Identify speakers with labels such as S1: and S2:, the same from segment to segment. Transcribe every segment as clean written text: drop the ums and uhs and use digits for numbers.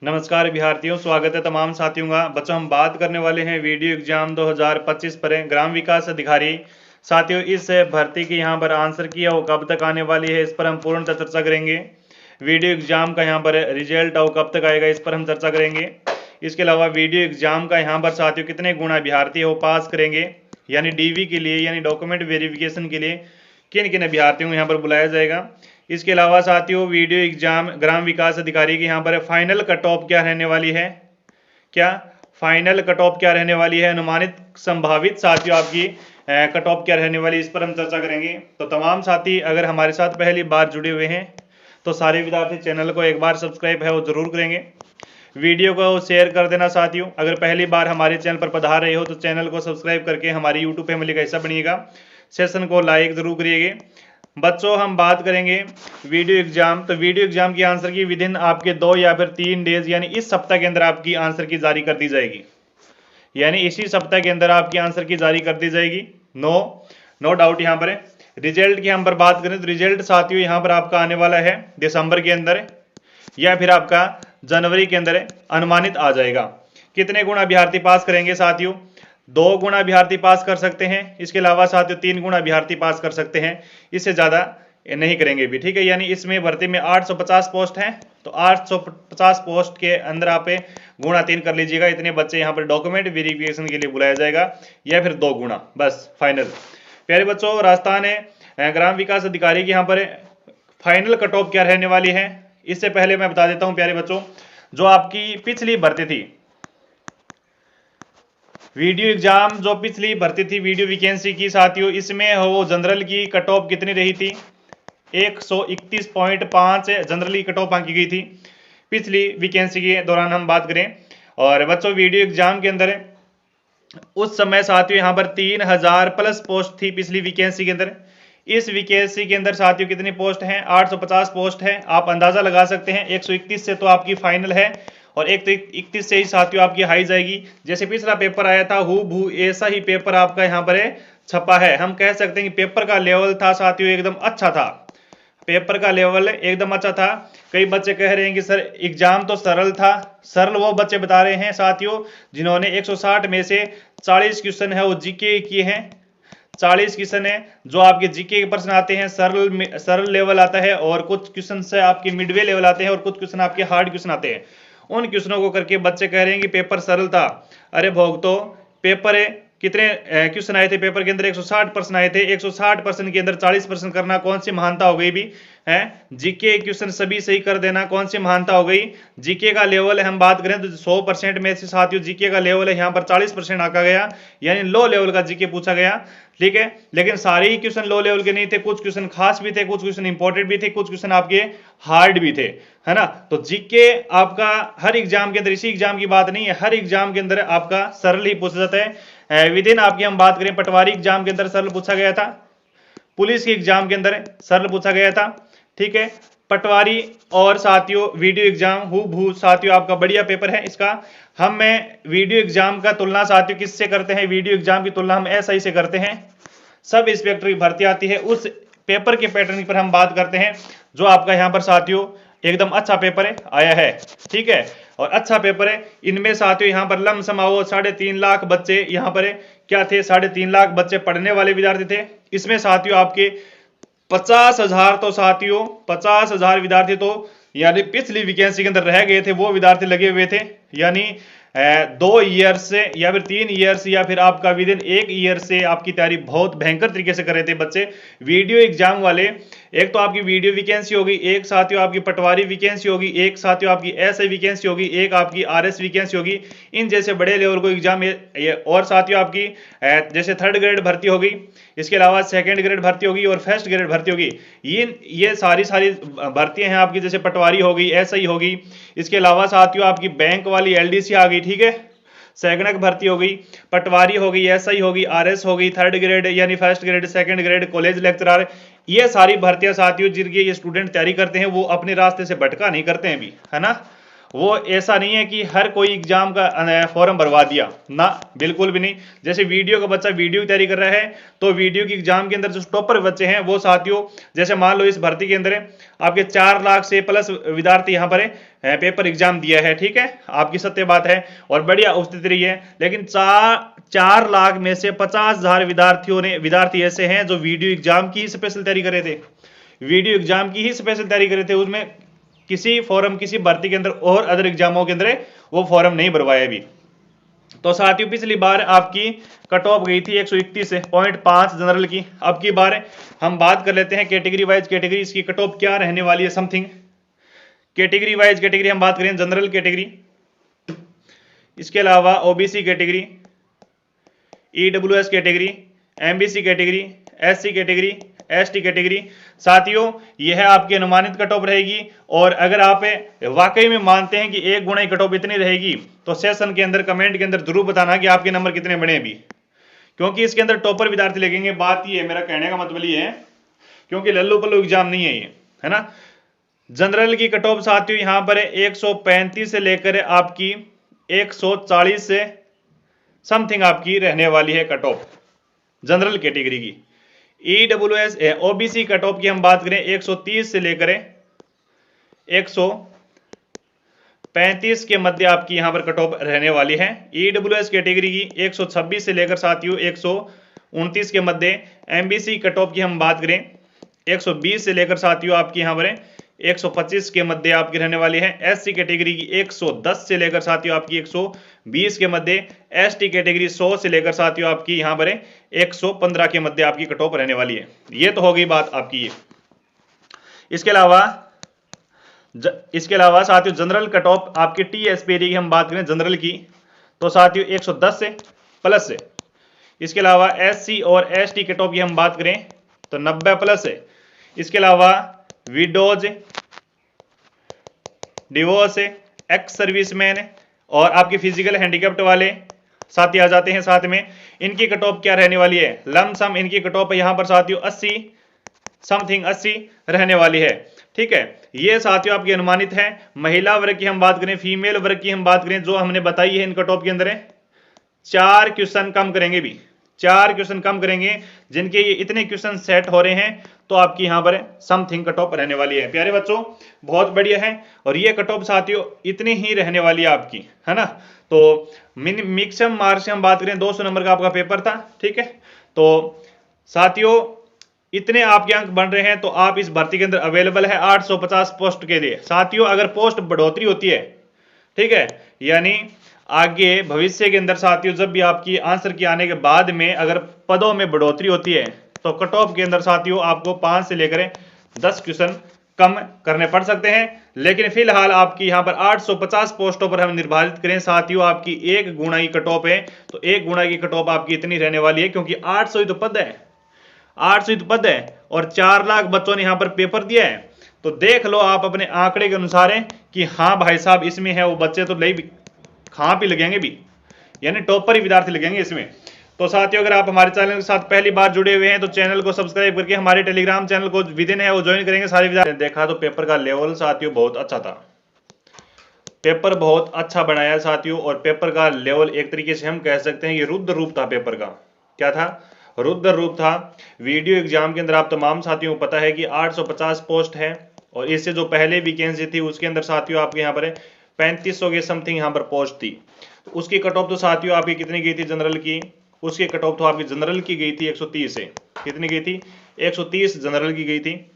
S1: नमस्कार विद्यार्थियों, स्वागत है तमाम साथियों का। बच्चों, हम बात करने वाले हैं वीडियो एग्जाम 2025 पर ग्राम विकास अधिकारी। साथियों, इस भर्ती की यहाँ पर आंसर की है वो कब तक आने वाली है, इस पर हम पूर्णतः चर्चा करेंगे। वीडियो एग्जाम का यहाँ पर रिजल्ट और कब तक आएगा, इस पर हम चर्चा करेंगे। इसके अलावा वीडियो एग्जाम का यहाँ पर साथियों कितने गुना अभ्यर्थी वो पास करेंगे, यानी डीवी के लिए यानी डॉक्यूमेंट वेरिफिकेशन के लिए किन किन अभ्यर्थियों को यहाँ पर बुलाया जाएगा। इसके अलावा साथियों वीडियो एग्जाम ग्राम विकास अधिकारी की यहाँ पर फाइनल कट ऑफ क्या रहने वाली है, फाइनल कट ऑफ क्या रहने वाली है, अनुमानित संभावित साथियों आपकी कट ऑफ क्या रहने वाली, इस पर हम चर्चा करेंगे। तो तमाम साथी अगर हमारे साथ पहली बार जुड़े हुए हैं तो सारे विद्यार्थी चैनल को एक बार सब्सक्राइब है वो जरूर करेंगे। वीडियो को शेयर कर देना साथियों। अगर पहली बार हमारे चैनल पर पधार रहे हो तो चैनल को सब्सक्राइब करके हमारी यूट्यूब फैमिली का हिस्सा बनिएगा। सेशन को लाइक जरूर करिएगा। बच्चों, हम बात करेंगे वीडियो एग्जाम। तो वीडियो एग्जाम की आंसर की विदिन आपके 2 या फिर 3 डेज यानी इस सप्ताह के अंदर आपकी आंसर की जारी कर दी जाएगी, यानी इसी सप्ताह के अंदर आपकी आंसर की जारी कर दी जाएगी। No doubt. यहाँ पर रिजल्ट की हम पर बात करें तो रिजल्ट साथियों यहाँ पर आपका आने वाला है दिसंबर के अंदर या फिर आपका जनवरी के अंदर अनुमानित आ जाएगा। कितने गुना अभ्यर्थी पास करेंगे साथियों? 2 गुना अभ्यर्थी पास कर सकते हैं। इसके अलावा साथियों 3 गुना अभ्यर्थी पास कर सकते हैं, इससे ज़्यादा नहीं करेंगे भी, ठीक है। यानी इसमें भर्ती में 850 पोस्ट हैं, तो 850 पोस्ट के अंदर आप गुणा 3 कर लीजिएगा। इतने बच्चे यहाँ पर डॉक्यूमेंट वेरिफिकेशन के लिए बुलाया जाएगा, या फिर 2 गुना, बस फाइनल। प्यारे बच्चों, राजस्थान ग्राम विकास अधिकारी की यहाँ पर फाइनल कट ऑफ क्या रहने वाली है, इससे पहले मैं बता देता हूँ प्यारे बच्चों, जो आपकी पिछली भर्ती थी वीडियो एग्जाम, जो पिछली भर्ती थी वीडियो वैकेंसी की साथियों, इसमें वो जनरल की कट ऑफ कितनी रही थी? 131.5 जनरली कट ऑफ आंकी गई थी पिछली वैकेंसी के दौरान हम बात करें। और बच्चों वीडियो एग्जाम के अंदर उस समय साथियों यहाँ पर 3000 प्लस पोस्ट थी पिछली वैकेंसी के अंदर। इस वैकेंसी के अंदर साथियों कितनी पोस्ट हैं? 850 पोस्ट है। आप अंदाजा लगा सकते हैं 131 से तो आपकी फाइनल है, और 131 से ही साथियों आपकी हाई जाएगी। जैसे पिछला पेपर आया था हूबहू ऐसा ही पेपर आपका यहाँ पर छपा है। हम कह सकते हैं कि पेपर का लेवल था साथियों एकदम अच्छा था, पेपर का लेवल एकदम अच्छा था। कई बच्चे कह रहे हैं कि सर एग्जाम तो सरल था। सरल वो बच्चे बता रहे हैं साथियों जिन्होंने 160 में से 40 क्वेश्चन है वो जीके किए हैं। 40 क्वेश्चन है जो आपके जीके के प्रश्न आते हैं, सरल लेवल आता है, और कुछ क्वेश्चन से आपके मिडवे लेवल आते हैं, और कुछ क्वेश्चन आपके हार्ड क्वेश्चन आते हैं। उन क्वेश्चनों को करके बच्चे कह रहे हैं कि पेपर सरल था। अरे भोग, तो पेपर कितने क्वेश्चन आए थे? पेपर के अंदर 160 प्रश्न आए थे। 160 प्रश्न के अंदर 40 प्रश्न करना कौन सी महानता हो गई भी है? जीके क्वेश्चन सभी सही कर देना कौन सी महानता हो गई? जीके का लेवल हम बात करें तो 100% में से साथियों जीके का लेवल है यहाँ पर 40% आका गया, यानी लो लेवल का जीके पूछा गया, ठीक है। लेकिन सारे ही क्वेश्चन लो लेवल के नहीं थे, कुछ क्वेश्चन खास भी थे, कुछ क्वेश्चन इंपॉर्टेंट भी थे, कुछ क्वेश्चन आपके हार्ड भी थे, है ना। तो जीके आपका हर एग्जाम के अंदर, इसी एग्जाम की बात नहीं है, हर एग्जाम के अंदर आपका सरल ही पूछा जाता है। विदिन आपकी हम बात करें पटवारी एग्जाम के अंदर सरल पूछा गया था, पुलिस के एग्जाम के अंदर सरल पूछा गया था, ठीक है। पटवारी और साथियों वीडियो एग्जाम हूबहू साथियों आपका बढ़िया पेपर है इसका। हम वीडियो एग्जाम का तुलना साथियों किससे करते हैं? वीडियो एग्जाम की तुलना हम एसआई से करते हैं। सब इंस्पेक्टर की भर्ती आती है, उस पेपर के पैटर्न पर हम बात करते हैं जो आपका यहाँ पर साथियों एकदम अच्छा पेपर आया है, ठीक है। और अच्छा पेपर है। इनमें साथियों यहाँ पर लमसम 3.5 लाख बच्चे यहाँ पर क्या थे? 3.5 लाख बच्चे पढ़ने वाले विद्यार्थी थे। इसमें साथियों आपके 50,000 तो साथियों 50,000 विद्यार्थी तो यानी पिछली वैकेंसी के अंदर रह गए थे, वो विद्यार्थी लगे हुए थे। यानी 2 ईयर से या फिर 3 ईयर से या फिर आपका विदिन 1 ईयर से आपकी तैयारी बहुत भयंकर तरीके से कर रहे थे बच्चे वीडियो एग्जाम वाले। एक तो आपकी वीडियो वैकेंसी होगी, एक साथियों आपकी पटवारी वैकेंसी होगी, एक साथियों आपकी एसआई वैकेंसी होगी, एक आपकी आरएस वैकेंसी होगी। इन जैसे बड़े लेवल को एग्जाम और साथियों आपकी जैसे 3rd ग्रेड भर्ती होगी, इसके अलावा 2nd ग्रेड भर्ती होगी और 1st ग्रेड भर्ती होगी। ये सारी भर्तियां हैं आपकी, जैसे पटवारी होगी, एसआई होगी, इसके अलावा साथियों आपकी बैंक वाली एलडीसी आ गई, ठीक है। सैनिक भर्ती हो गई, पटवारी होगी, एसआई होगी, आरएस होगी, 3rd ग्रेड यानी 1st grade, 2nd grade, college lecturer. ये सारी भर्तियां साथियों जिनके ये स्टूडेंट तैयारी करते हैं वो अपने रास्ते से भटका नहीं करते हैं भी, है ना। वो ऐसा नहीं है कि हर कोई एग्जाम का फॉर्म भरवा दिया ना, बिल्कुल भी नहीं। जैसे वीडियो का बच्चा वीडियो की तैयारी कर रहा है तो वीडियो की एग्जाम के अंदर जो टॉपर बच्चे हैं वो साथियों, जैसे मान लो इस भर्ती के अंदर आपके 4 लाख से प्लस विद्यार्थी यहाँ पर पेपर एग्जाम दिया है, ठीक है, आपकी सत्य बात है और बढ़िया उपस्थिति रही है। लेकिन 4 लाख में से 50,000 विद्यार्थी ऐसे हैं जो वीडियो एग्जाम की स्पेशल तैयारी कर रहे थे, वीडियो एग्जाम की ही स्पेशल तैयारी कर रहे थे, उसमें किसी फॉर्म किसी भर्ती के अंदर और अदर एग्जामों के अंदर वो फॉर्म नहीं भरवाया अभी। तो साथियों पिछली बार आपकी कट ऑफ गई थी 131.5 जनरल की। अब की बार हम बात कर लेते हैं कैटेगरी वाइज कैटेगरी इसकी कट ऑफ क्या रहने वाली है समथिंग। कैटेगरी वाइज कैटेगरी हम बात करें, जनरल कैटेगरी, इसके अलावा OBC category, EWS category, MBC category, SC category, ST category. साथियों यह आपकी अनुमानित कट ऑफ रहेगी और अगर आप वाकई में मानते हैं कि 1 गुना कट ऑफ इतनी रहेगी तो सेशन के अंदर कमेंट के अंदर जरूर बताना कि आपके नंबर कितने बने अभी, क्योंकि इसके अंदर टॉपर विद्यार्थी लगेंगे। बात ये है, मेरा कहने का मतलब ये है, क्योंकि लल्लू पल्लू एग्जाम नहीं है ये, है ना। जनरल की कट ऑफ साथियों यहां पर 135 से लेकर आपकी 140 से समथिंग आपकी रहने वाली है कट ऑफ जनरल कैटेगरी की। ईडब्ल्यूएस ओबीसी कट ऑफ की हम बात करें 130 से लेकर 135 के मध्य आपकी यहां पर कट ऑफ रहने वाली है। ईडब्ल्यूएस कैटेगरी की 126 से लेकर साथियों 129 के मध्य। एमबीसी कट ऑफ की हम बात करें 120 से लेकर साथियों आपकी यहां पर 125 के मध्य आपकी रहने वाली है। एससी कैटेगरी की 110 से लेकर साथियों आपकी 120 के मध्य। एसटी कैटेगरी 100 से लेकर साथियों आपकी यहां पर 115 के मध्य आपकी कट ऑफ रहने वाली है। ये तो हो गई बात आपकी ये। इसके अलावा साथियों जनरल कट ऑफ आपकी टीएसपीडी की हम बात करें जनरल की तो साथियों 110 से प्लस है। इसके अलावा एससी और एसटी कट ऑफ की हम बात करें तो 90 प्लस है। इसके अलावा विडोज, डिवोर्स, एक्स सर्विसमैन और आपके फिजिकल हैंडीकैप्ट वाले साथी आ जाते हैं साथ में। इनकी कट ऑफ क्या रहने वाली है, लमसम इनकी कट ऑफ यहां पर साथियों 80 रहने वाली है, ठीक है। ये साथियों आपकी अनुमानित है। महिला वर्ग की हम बात करें, फीमेल वर्ग की हम बात करें, जो हमने बताई है इन कट ऑफ के अंदर 4 क्वेश्चन कम करेंगे भी, 4 क्वेश्चन कम करेंगे, जिनके ये इतने क्वेश्चन सेट हो रहे हैं तो आपकी यहां पर समथिंग कट ऑफ रहने वाली है। प्यारे बच्चों बहुत बढ़िया है और ये कट ऑफ साथियों इतनी ही रहने वाली है आपकी, है ना। तो मिक्सम मार्क्स से हम बात करें 200 नंबर का आपका पेपर था, ठीक है। तो साथियों इतने आपके अंक बन रहे हैं तो आप इस भर्ती के अंदर अवेलेबल है 850 पोस्ट के लिए। साथियों अगर पोस्ट बढ़ोतरी होती है, ठीक है, यानी आगे भविष्य के अंदर साथियों जब भी आपकी आंसर की आने के बाद में अगर पदों में बढ़ोतरी होती है तो कट ऑफ के अंदर साथियों आपको 5 से लेकर 10 क्वेश्चन कम करने पड़ सकते हैं। लेकिन फिलहाल आपकी यहां पर 850 पोस्टों पर हम निर्धारित करें साथियों आपकी 1 गुना की कट ऑफ है तो 1 गुना की कट ऑफ आपकी इतनी रहने वाली है, क्योंकि 800 ही तो पद है, 800 ही तो पद है और 4 लाख बच्चों ने यहां पर पेपर दिया है। तो देख लो आप अपने आंकड़े के अनुसार है कि हाँ भाई साहब इसमें है वो बच्चे तो नहीं कहां भी लगेंगे भी, यानी टॉपर ही विद्यार्थी लगेंगे इसमें। तो साथियों अगर आप हमारे चैनल के साथ पहली बार जुड़े हुए हैं तो चैनल को सब्सक्राइब करके हमारे टेलीग्राम चैनल को विदिन है वो ज्वाइन करेंगे सारे विद्यार्थी। देखा तो पेपर का लेवल साथियों बहुत अच्छा था, पेपर बहुत अच्छा बनाया साथियों और पेपर का लेवल एक तरीके से हम कह सकते हैं ये रुद्र रूप था पेपर का। क्या था, रुद्र रूप था। वीडियो एग्जाम के अंदर आप तमाम साथियों को पता है कि 850 पोस्ट है और इससे जो पहले वैकेंसी थी उसके अंदर साथियों आपके यहाँ पर 3500 के समथिंग यहाँ पर पोस्ट थी। उसकी कट ऑफ तो साथियों आपकी कितनी गई थी जनरल की, उसकी कट ऑफ तो आपकी जनरल की गई थी 130 से, कितनी गई थी 130 जनरल की गई थी।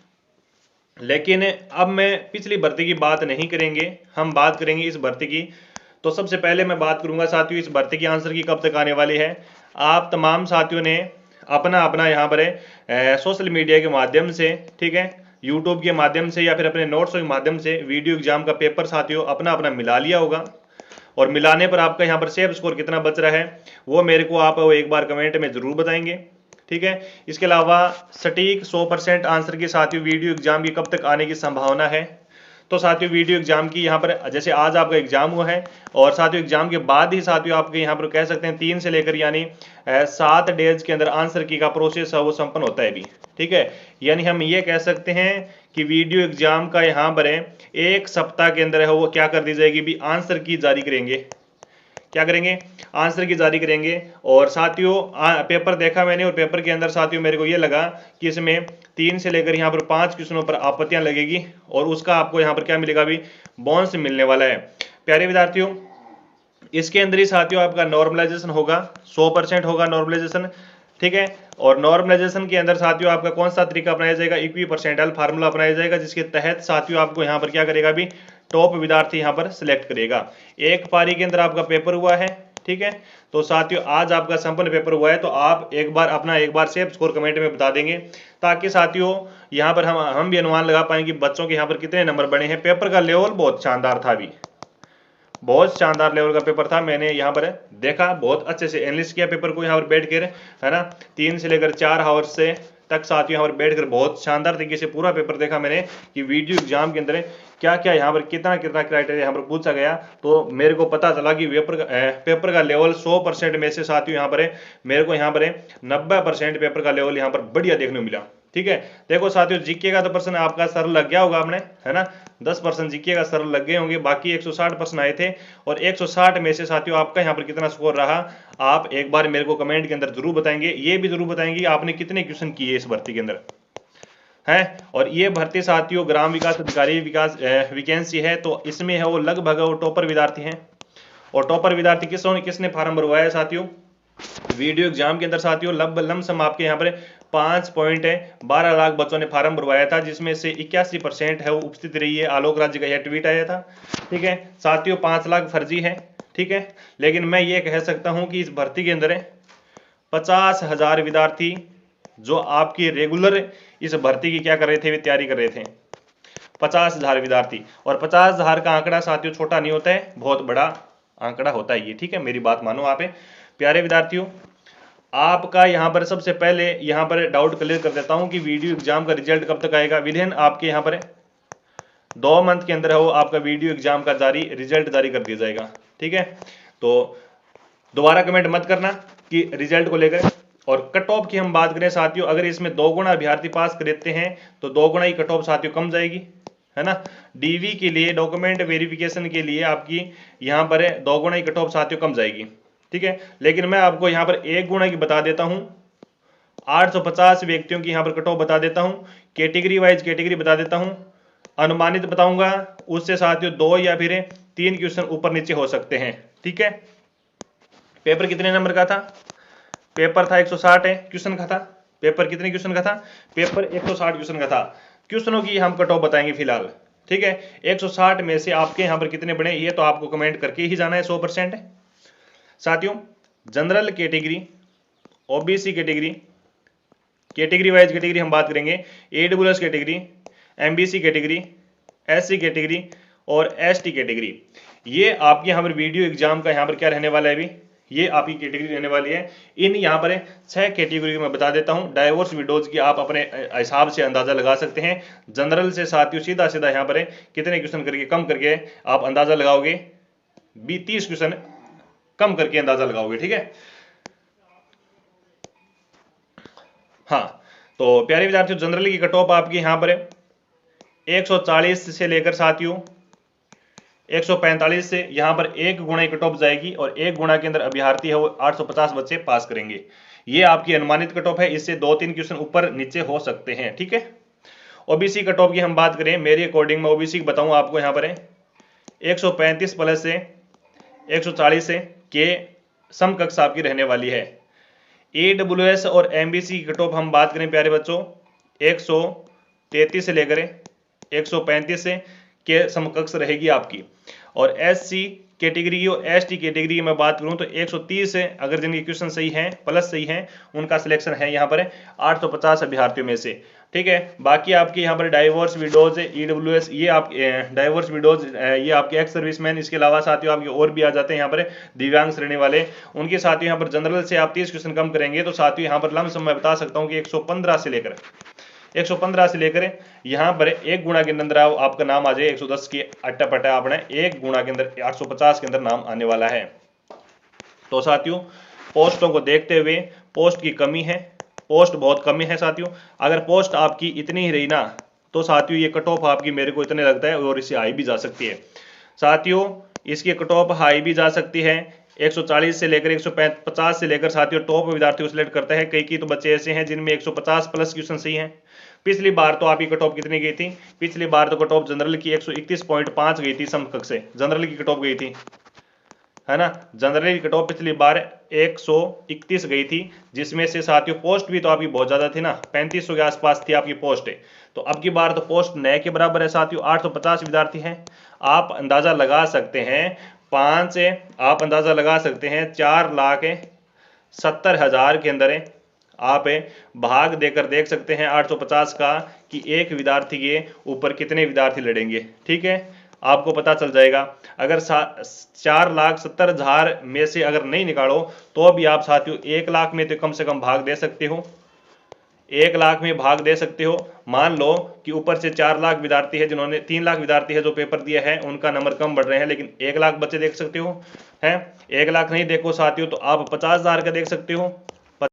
S1: लेकिन अब मैं पिछली भर्ती की बात नहीं करेंगे, हम बात करेंगे इस भर्ती की। तो सबसे पहले मैं बात करूंगा साथियों इस भर्ती की आंसर की कब तक आने वाली है। आप तमाम साथियों ने अपना अपना यहाँ पर सोशल मीडिया के माध्यम से, ठीक है, यूट्यूब के माध्यम से या फिर अपने नोट्स के माध्यम से वीडियो एग्जाम का पेपर साथियों अपना अपना मिला लिया होगा और मिलाने पर आपका यहाँ पर सेफ स्कोर कितना बच रहा है वो मेरे को आप एक बार कमेंट में जरूर बताएंगे, ठीक है। इसके अलावा सटीक 100% आंसर के साथियों वीडियो एग्जाम की कब तक आने की संभावना है। तो साथियों वीडियो एग्जाम की यहाँ पर जैसे आज आपका एग्जाम हुआ है और साथियों एग्जाम के बाद ही साथियों आपके यहाँ पर कह सकते हैं 3 से लेकर यानी 7 डेज के अंदर आंसर की का प्रोसेस है वो संपन्न होता है अभी, ठीक है। यानी हम ये कह सकते हैं कि वीडियो एग्जाम का यहाँ पर है 1 सप्ताह के अंदर है वो क्या कर दी जाएगी भी आंसर की जारी करेंगे। क्या करेंगे? आंसर की जारी करेंगे। और साथियों पेपर देखा मैंने और पेपर के अंदर साथियों मेरे को ये लगा कि इसमें 3 से लेकर यहाँ पर 5 क्वेश्चनों पर आपत्तियां लगेगी और उसका आपको यहाँ पर क्या मिलेगा भी बोनस मिलने वाला है। प्यारे विद्यार्थियों, इसके अंदर ही साथियों आपका नॉर्मलाइजेशन होगा, 100% होगा नॉर्मलाइजेशन, ठीक है। और नॉर्मलाइजेशन के अंदर साथियों आपका कौन सा तरीका अपनाया जाएगा? इक्वी परसेंटाइल फार्मूला अपनाया जाएगा, जिसके तहत साथियों आपको यहाँ पर क्या करेगा भी टॉप विद्यार्थी यहाँ पर सिलेक्ट करेगा। एक पारी के अंदर आपका पेपर हुआ है, ठीक है। तो साथियों आज आपका संपूर्ण पेपर हुआ है, तो आप एक बार सेफ स्कोर कमेंट में बता देंगे, ताकि साथियों यहाँ पर हम भी अनुमान लगा पाएंगे कि बच्चों के यहाँ पर कितने नंबर बने हैं। पेपर का लेवल बहुत शानदार था, अभी बहुत शानदार लेवल का पेपर था। मैंने यहाँ पर देखा, बहुत अच्छे से एनालिस्ट किया पेपर को यहाँ पर बैठ कर, है ना। 3 से लेकर 4 आवर्स से तक साथियों यहाँ पर बैठकर बहुत शानदार तरीके से पूरा पेपर देखा मैंने कि वीडियो एग्जाम के अंदर क्या क्या यहाँ पर कितना कितना क्राइटेरिया यहाँ पर पूछा गया। तो मेरे को पता चला कि पेपर का लेवल 100% में से साथियों यहाँ पर मेरे को यहाँ पर 90% पेपर का लेवल यहाँ पर बढ़िया देखने को मिला, ठीक है। देखो साथियों, जीके का तो प्रश्न आपका सरल लग गया होगा आपने, है ना। 10% जीके का सरल लग गए होंगे, बाकी 160 प्रश्न आए थे और 160 में से साथियों आपका यहाँ पर कितना स्कोर रहा, आप एक बार मेरे को कमेंट के अंदर जरूर बताएंगे। ये भी जरूर बताएंगे आपने कितने क्वेश्चन किए इस भर्ती के अंदर है। और ये भर्ती साथियों ग्राम विकास अधिकारी विकास वैकेंसी है, तो इसमें है वो लगभग वो टॉपर विद्यार्थी हैं। और टॉपर विद्यार्थी किसने फार्म भरवाया है साथियों? वीडियो एग्जाम के अंदर साथियों लमसम आपके यहाँ पर 5.12 लाख बच्चों ने फार्म भरवाया था, जिसमें से 81% है वो उपस्थित रही है। आलोक राज्य का यह ट्वीट आया था, ठीक है। साथियों 5 लाख फर्जी है, ठीक है। लेकिन मैं ये कह सकता हूं कि इस भर्ती के अंदर 50,000 विद्यार्थी जो आपकी रेगुलर इस भर्ती की क्या कर रहे थे, वे तैयारी कर रहे थे। 50,000 विद्यार्थी, और 50,000 का आंकड़ा साथियों छोटा नहीं होता है, बहुत बड़ा आंकड़ा होता है ये, ठीक है। मेरी बात मानो आप। प्यारे विद्यार्थियों, आपका यहाँ पर सबसे पहले यहाँ पर डाउट क्लियर कर देता हूं कि वीडियो एग्जाम का रिजल्ट कब तक आएगा। विदिन आपके यहाँ पर 2 मंथ के अंदर हो आपका वीडियो एग्जाम का रिजल्ट जारी कर दिया जाएगा, ठीक है। तो दोबारा कमेंट मत करना कि रिजल्ट को लेकर। और कट ऑफ की हम बात करें साथियों, अगर इसमें 2 गुना अभ्यर्थी पास करते हैं तो 2 गुना ही कट ऑफ साथियों कम जाएगी, है ना। डीवी के लिए, डॉक्यूमेंट वेरिफिकेशन के लिए आपकी यहाँ पर 2 गुना ही कट ऑफ साथियों कम जाएगी, ठीक है। लेकिन मैं आपको यहाँ पर 1 गुना की बता देता हूँ, 850 व्यक्तियों की यहाँ पर कट ऑफ बता देता हूँ, कैटेगरी वाइज कैटेगरी बता देता हूँ, अनुमानित बताऊंगा। उससे साथियों 2 या फिर 3 क्वेश्चन ऊपर नीचे हो सकते हैं, ठीक है। पेपर कितने नंबर का था? पेपर था 160 क्वेश्चन का था। पेपर कितने क्वेश्चन का था? पेपर 160 क्वेश्चन का था। क्वेश्चनों की हम कट ऑफ बताएंगे फिलहाल, ठीक है। 160 में से आपके यहाँ पर कितने बने, ये तो आपको कमेंट करके ही जाना है। 100% साथियों general category, OBC category, category wise category हम बात करेंगे, AWS category, MBC category, SC category और ST कैटेगरी। ये आपके यहाँ पर वीडियो एग्जाम का यहाँ पर क्या रहने वाला है अभी, ये आपकी कैटेगरी रहने वाली है। इन यहाँ पर 6 कैटेगरी में बता देता हूँ। डाइवोर्स विडोज की आप अपने हिसाब से अंदाजा लगा सकते हैं। जनरल से साथियों सीधा सीधा यहाँ पर कितने क्वेश्चन करके कम करके आप अंदाजा लगाओगे, 30 क्वेश्चन कम करके अंदाजा लगाओगे, ठीक है। हाँ, तो प्यारे विद्यार्थियों जनरल की कट ऑफ आपकी यहाँ पर 140 से लेकर साथियों 145 से यहाँ पर 1 गुना कट ऑफ जाएगी, और 1 गुना के अंदर अभ्यर्थी है वो 850 बच्चे पास करेंगे। ये आपकी अनुमानित कट ऑफ है, इससे 2-3 क्वेश्चन ऊपर नीचे हो सकते हैं, ठीक है। ओबीसी कट ऑफ की हम बात करें, मेरे अकॉर्डिंग मैं ओबीसी बताऊं आपको यहाँ पर 135 प्लस से 140 से के समकक्ष आपकी रहने वाली है। AWS और MBC की कट ऑफ हम बात करें प्यारे बच्चों 133 से लेकर 135 से के समकक्ष रहेगी आपकी। और SC कैटेगरी और ST कैटेगरी की मैं बात करूं तो 130 से अगर जिनके क्वेश्चन सही हैं, प्लस सही हैं, उनका सिलेक्शन है यहाँ पर 850 अभ्यर्थियों में से, ठीक है। बाकी आपके यहाँ पर डाइवोर्स विडोज, EWS, ये आप डाइवोर्स विडोज ये आपके एक्स सर्विसमैन, इसके अलावा साथियों आपके और भी आ जाते हैं यहाँ पर दिव्यांग श्रेणी वाले, उनके साथियों यहाँ पर जनरल से आप 30 क्वेश्चन कम करेंगे तो साथियों यहाँ पर लमसम मैं बता सकता हूँ कि 115 से लेकर यहाँ पर 1 गुना के अंदर आपका नाम आ जाए 110 के अट्टा पट्टा आपने 1 गुना के अंदर 850 के अंदर नाम आने वाला है। तो साथियों पोस्टों को देखते हुए पोस्ट की कमी है, पोस्ट बहुत कमी है साथियों। अगर पोस्ट आपकी इतनी ही रही ना तो साथियों ये कट ऑफ आपकी मेरे को इतने लगता है और इससे हाई भी जा सकती है। साथियों इसकी कट ऑफ हाई भी जा सकती है, 140 से लेकर 150 से लेकर साथियों टॉप विद्यार्थी को सिलेक्ट करता है। कई की तो बच्चे ऐसे हैं जिनमें 150 प्लस क्वेश्चन सही हैं। पिछली बार तो आपकी कट ऑफ कितनी गई थी? पिछली बार तो कट ऑफ जनरल की 131.5 गई थी, समकक्ष से जनरल की कट ऑफ गई थी, है ना। जनरल की कट ऑफ पिछली बार 131 गई थी, जिसमें से साथियों पोस्ट भी तो आपकी बहुत ज्यादा थी ना, 3500 के आसपास थी आपकी पोस्ट है। तो अब की बार तो पोस्ट नए के बराबर है साथियों, 850 विद्यार्थी हैं। आप अंदाजा लगा सकते हैं आप अंदाजा लगा सकते हैं 4,70,000 के अंदर है। आप भाग देकर देख सकते हैं 850 का कि एक विद्यार्थी के ऊपर कितने विद्यार्थी लड़ेंगे, ठीक है, आपको पता चल जाएगा। अगर 4,70,000 में से अगर नहीं निकालो तो भी आप साथियों 1 लाख में तो कम से कम भाग दे सकते हो, 1 लाख में भाग दे सकते हो। मान लो कि ऊपर से 4 लाख विद्यार्थी है, जिन्होंने 3 लाख विद्यार्थी है जो पेपर दिया है, उनका नंबर कम बढ़ रहे हैं, लेकिन 1 लाख बच्चे देख सकते हो, हैं 1 लाख नहीं देखो साथियों तो आप 50,000 का देख सकते हो,